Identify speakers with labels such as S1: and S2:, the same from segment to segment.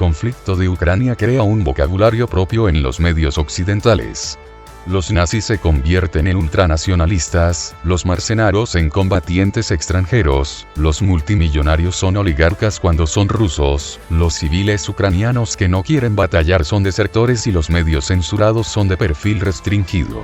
S1: conflicto de Ucrania crea un vocabulario propio en los medios occidentales. Los nazis se convierten en ultranacionalistas, los mercenarios en combatientes extranjeros, los multimillonarios son oligarcas cuando son rusos, los civiles ucranianos que no quieren batallar son desertores y los medios censurados son de perfil restringido.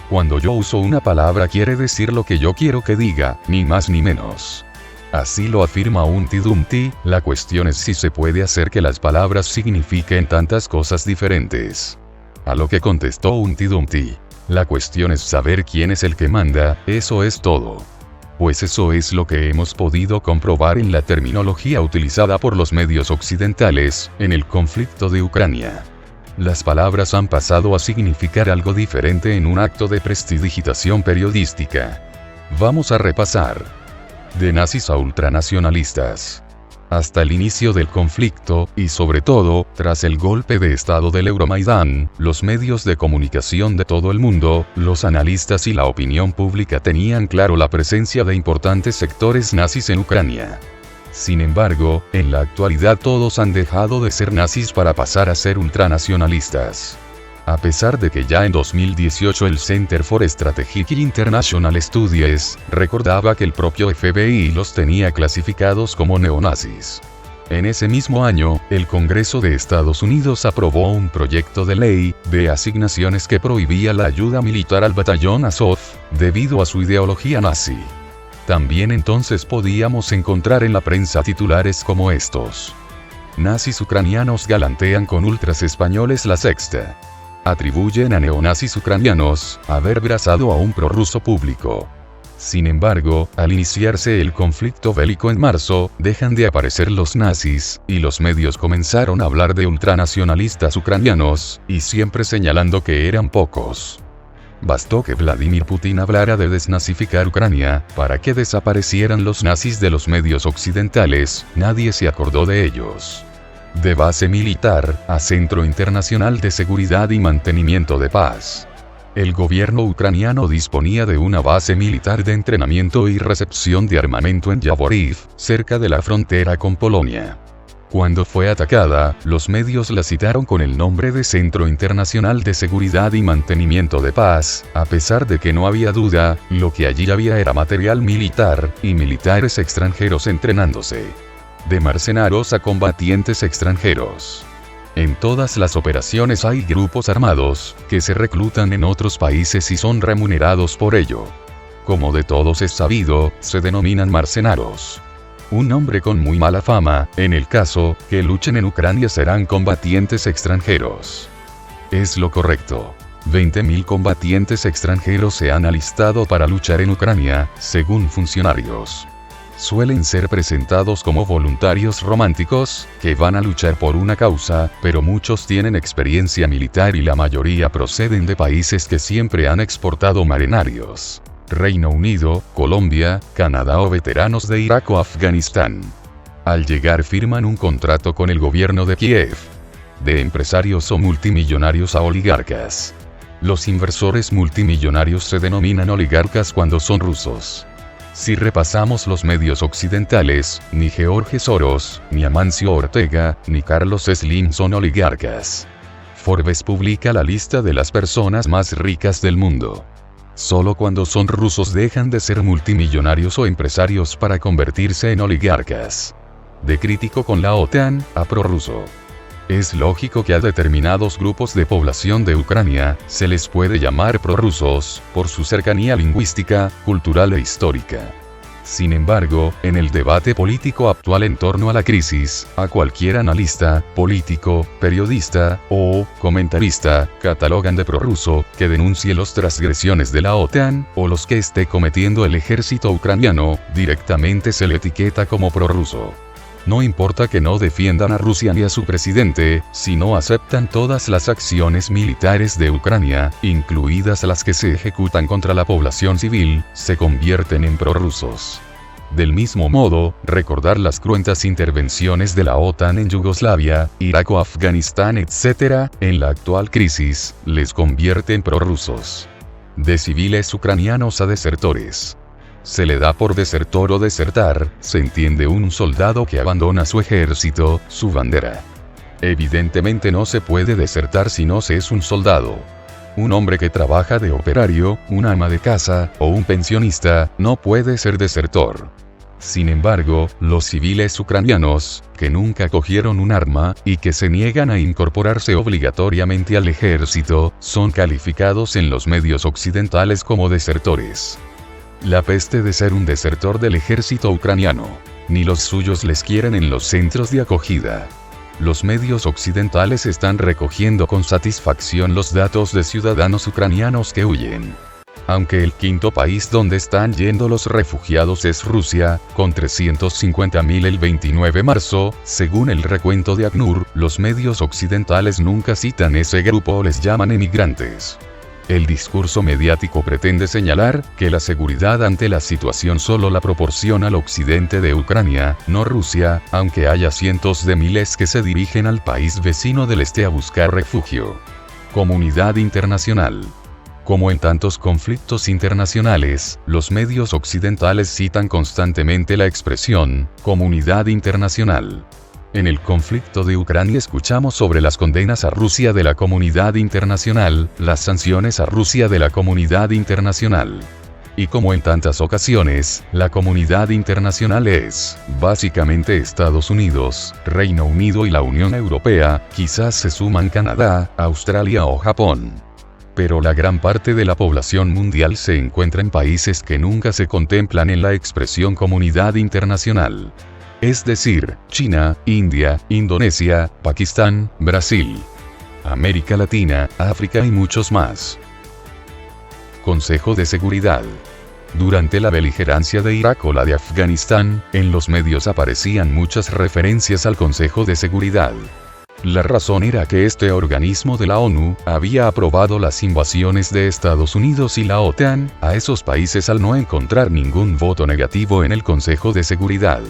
S1: Cuando yo uso una palabra quiere decir lo que yo quiero que diga, ni más ni menos. Así lo afirma Humpty Dumpty, la cuestión es si se puede hacer que las palabras signifiquen tantas cosas diferentes. A lo que contestó Humpty Dumpty: la cuestión es saber quién es el que manda, eso es todo. Pues eso es lo que hemos podido comprobar en la terminología utilizada por los medios occidentales, en el conflicto de Ucrania. Las palabras han pasado a significar algo diferente en un acto de prestidigitación periodística. Vamos a repasar. De nazis a ultranacionalistas. Hasta el inicio del conflicto, y sobre todo, tras el golpe de estado del Euromaidán, los medios de comunicación de todo el mundo, los analistas y la opinión pública tenían claro la presencia de importantes sectores nazis en Ucrania. Sin embargo, en la actualidad todos han dejado de ser nazis para pasar a ser ultranacionalistas. A pesar de que ya en 2018 el Center for Strategic International Studies recordaba que el propio FBI los tenía clasificados como neonazis. En ese mismo año, el Congreso de Estados Unidos aprobó un proyecto de ley de asignaciones que prohibía la ayuda militar al batallón Azov, debido a su ideología nazi. También entonces podíamos encontrar en la prensa titulares como estos: nazis ucranianos galantean con ultras españoles. La Sexta. Atribuyen a neonazis ucranianos haber brazado a un prorruso público. Sin embargo, al iniciarse el conflicto bélico en marzo, dejan de aparecer los nazis, y los medios comenzaron a hablar de ultranacionalistas ucranianos, y siempre señalando que eran pocos. Bastó que Vladimir Putin hablara de desnazificar Ucrania, para que desaparecieran los nazis de los medios occidentales, nadie se acordó de ellos. De base militar, a Centro Internacional de Seguridad y Mantenimiento de Paz. El gobierno ucraniano disponía de una base militar de entrenamiento y recepción de armamento en Yavoriv, cerca de la frontera con Polonia. Cuando fue atacada, los medios la citaron con el nombre de Centro Internacional de Seguridad y Mantenimiento de Paz, a pesar de que no había duda, lo que allí había era material militar, y militares extranjeros entrenándose. De mercenarios a combatientes extranjeros. En todas las operaciones hay grupos armados, que se reclutan en otros países y son remunerados por ello. Como de todos es sabido, se denominan mercenarios. Un nombre con muy mala fama, en el caso que luchen en Ucrania serán combatientes extranjeros. Es lo correcto. 20.000 combatientes extranjeros se han alistado para luchar en Ucrania, según funcionarios. Suelen ser presentados como voluntarios románticos, que van a luchar por una causa, pero muchos tienen experiencia militar y la mayoría proceden de países que siempre han exportado mercenarios. Reino Unido, Colombia, Canadá o veteranos de Irak o Afganistán. Al llegar firman un contrato con el gobierno de Kiev. De empresarios o multimillonarios a oligarcas. Los inversores multimillonarios se denominan oligarcas cuando son rusos. Si repasamos los medios occidentales, ni George Soros, ni Amancio Ortega, ni Carlos Slim son oligarcas. Forbes publica la lista de las personas más ricas del mundo. Solo cuando son rusos dejan de ser multimillonarios o empresarios para convertirse en oligarcas. De crítico con la OTAN, a prorruso. Es lógico que a determinados grupos de población de Ucrania, se les puede llamar prorrusos, por su cercanía lingüística, cultural e histórica. Sin embargo, en el debate político actual en torno a la crisis, a cualquier analista, político, periodista, o comentarista, catalogan de prorruso, que denuncie las transgresiones de la OTAN, o los que esté cometiendo el ejército ucraniano, directamente se le etiqueta como prorruso. No importa que no defiendan a Rusia ni a su presidente, si no aceptan todas las acciones militares de Ucrania, incluidas las que se ejecutan contra la población civil, se convierten en prorrusos. Del mismo modo, recordar las cruentas intervenciones de la OTAN en Yugoslavia, Irak o Afganistán, etc., en la actual crisis, les convierte en prorrusos. De civiles ucranianos a desertores. Se le da por desertor o desertar, se entiende un soldado que abandona su ejército, su bandera. Evidentemente no se puede desertar si no se es un soldado. Un hombre que trabaja de operario, un ama de casa, o un pensionista, no puede ser desertor. Sin embargo, los civiles ucranianos, que nunca cogieron un arma, y que se niegan a incorporarse obligatoriamente al ejército, son calificados en los medios occidentales como desertores. La peste de ser un desertor del ejército ucraniano. Ni los suyos les quieren en los centros de acogida. Los medios occidentales están recogiendo con satisfacción los datos de ciudadanos ucranianos que huyen. Aunque el quinto país donde están yendo los refugiados es Rusia, con 350.000 el 29 de marzo, según el recuento de ACNUR, los medios occidentales nunca citan ese grupo o les llaman emigrantes. El discurso mediático pretende señalar que la seguridad ante la situación solo la proporciona el occidente de Ucrania, no Rusia, aunque haya cientos de miles que se dirigen al país vecino del este a buscar refugio. Comunidad internacional. Como en tantos conflictos internacionales, los medios occidentales citan constantemente la expresión comunidad internacional. En el conflicto de Ucrania escuchamos sobre las condenas a Rusia de la comunidad internacional, las sanciones a Rusia de la comunidad internacional. Y como en tantas ocasiones, la comunidad internacional es, básicamente Estados Unidos, Reino Unido y la Unión Europea, quizás se suman Canadá, Australia o Japón. Pero la gran parte de la población mundial se encuentra en países que nunca se contemplan en la expresión comunidad internacional. Es decir, China, India, Indonesia, Pakistán, Brasil, América Latina, África y muchos más. Consejo de Seguridad. Durante la beligerancia de Irak o la de Afganistán, en los medios aparecían muchas referencias al Consejo de Seguridad. La razón era que este organismo de la ONU había aprobado las invasiones de Estados Unidos y la OTAN a esos países al no encontrar ningún voto negativo en el Consejo de Seguridad.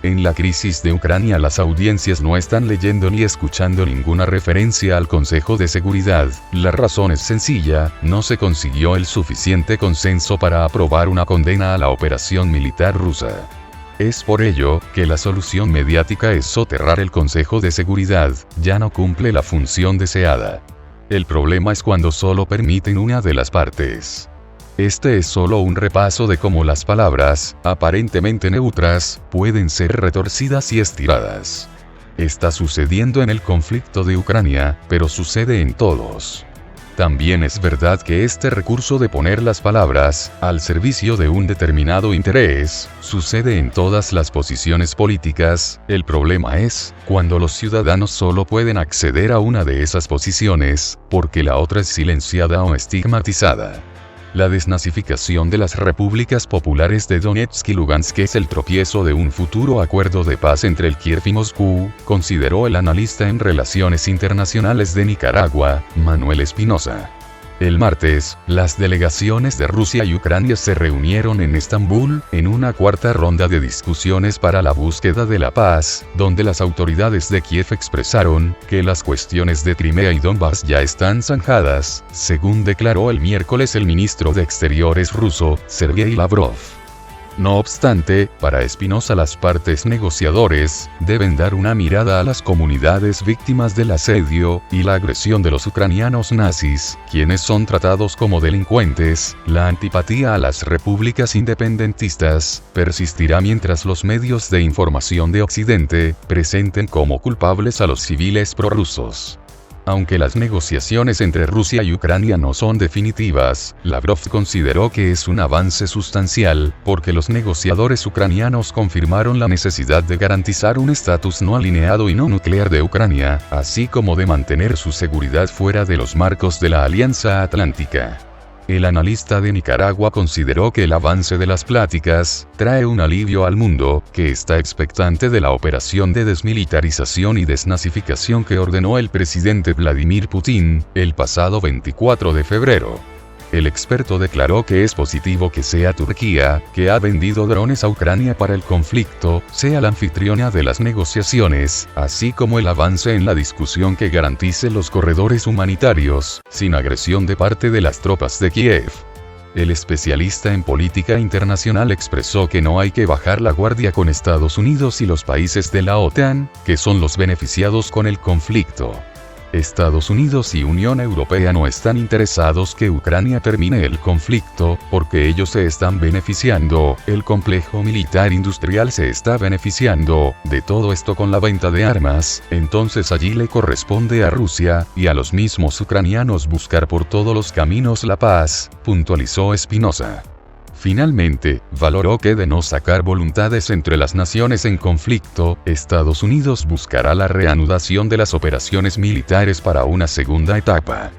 S1: En la crisis de Ucrania las audiencias no están leyendo ni escuchando ninguna referencia al Consejo de Seguridad. La razón es sencilla, no se consiguió el suficiente consenso para aprobar una condena a la operación militar rusa. Es por ello que la solución mediática es soterrar el Consejo de Seguridad, ya no cumple la función deseada. El problema es cuando solo permiten una de las partes. Este es solo un repaso de cómo las palabras, aparentemente neutras, pueden ser retorcidas y estiradas. Está sucediendo en el conflicto de Ucrania, pero sucede en todos. También es verdad que este recurso de poner las palabras al servicio de un determinado interés sucede en todas las posiciones políticas. El problema es cuando los ciudadanos solo pueden acceder a una de esas posiciones, porque la otra es silenciada o estigmatizada. La desnazificación de las repúblicas populares de Donetsk y Lugansk es el tropiezo de un futuro acuerdo de paz entre el Kiev y Moscú, consideró el analista en relaciones internacionales de Nicaragua, Manuel Espinosa. El martes, las delegaciones de Rusia y Ucrania se reunieron en Estambul, en una cuarta ronda de discusiones para la búsqueda de la paz, donde las autoridades de Kiev expresaron que las cuestiones de Crimea y Donbass ya están zanjadas, según declaró el miércoles el ministro de Exteriores ruso, Sergei Lavrov. No obstante, para Espinosa las partes negociadores deben dar una mirada a las comunidades víctimas del asedio y la agresión de los ucranianos nazis, quienes son tratados como delincuentes. La antipatía a las repúblicas independentistas persistirá mientras los medios de información de Occidente presenten como culpables a los civiles prorrusos. Aunque las negociaciones entre Rusia y Ucrania no son definitivas, Lavrov consideró que es un avance sustancial, porque los negociadores ucranianos confirmaron la necesidad de garantizar un estatus no alineado y no nuclear de Ucrania, así como de mantener su seguridad fuera de los marcos de la Alianza Atlántica. El analista de Nicaragua consideró que el avance de las pláticas trae un alivio al mundo, que está expectante de la operación de desmilitarización y desnazificación que ordenó el presidente Vladimir Putin el pasado 24 de febrero. El experto declaró que es positivo que sea Turquía, que ha vendido drones a Ucrania para el conflicto, sea la anfitriona de las negociaciones, así como el avance en la discusión que garantice los corredores humanitarios, sin agresión de parte de las tropas de Kiev. El especialista en política internacional expresó que no hay que bajar la guardia con Estados Unidos y los países de la OTAN, que son los beneficiados con el conflicto. Estados Unidos y Unión Europea no están interesados que Ucrania termine el conflicto, porque ellos se están beneficiando, el complejo militar industrial se está beneficiando, de todo esto con la venta de armas, entonces allí le corresponde a Rusia, y a los mismos ucranianos buscar por todos los caminos la paz, puntualizó Espinosa. Finalmente, valoró que de no sacar voluntades entre las naciones en conflicto, Estados Unidos buscará la reanudación de las operaciones militares para una segunda etapa.